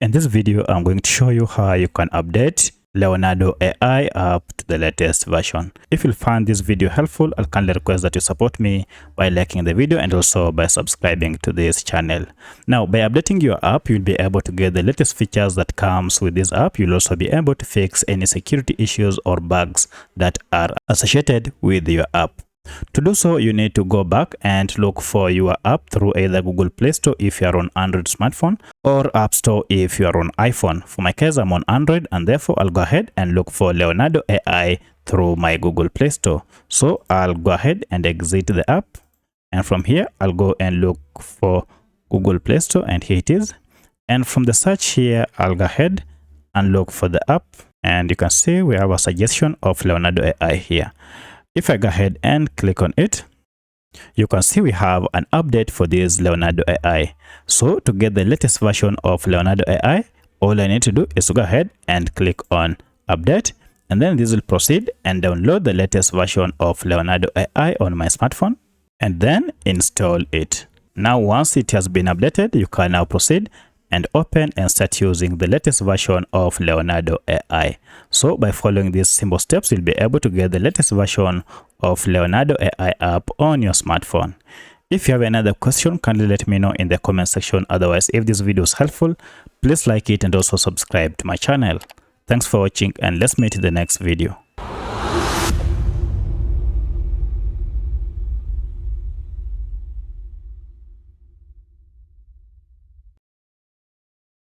In this video, I'm going to show you how you can update Leonardo AI up to the latest version. If you find this video helpful, I'll kindly request that you support me by liking the video and also by subscribing to this channel. Now, by updating your app, you'll be able to get the latest features that comes with this app. You'll also be able to fix any security issues or bugs that are associated with your app. To do so, you need to go back and look for your app through either Google Play Store if you are on Android smartphone or App Store if you are on iPhone. For my case, I'm on Android, and therefore I'll go ahead and look for Leonardo AI through my Google Play Store. So I'll go ahead and exit the app, and from here I'll go and look for Google Play Store, and here it is. And from the search here, I'll go ahead and look for the app, and you can see we have a suggestion of Leonardo AI here. If I go ahead and click on it, you can see we have an update for this Leonardo AI. So to get the latest version of Leonardo AI, all I need to do is to go ahead and click on update, and then this will proceed and download the latest version of Leonardo AI on my smartphone and then install it. Now, once it has been updated, you can now proceed and open and start using the latest version of Leonardo AI. So by following these simple steps, you'll be able to get the latest version of Leonardo AI app on your smartphone. If you have another question, kindly let me know in the comment section. Otherwise, if this video is helpful, please like it and also subscribe to my channel. Thanks for watching, and let's meet in the next video.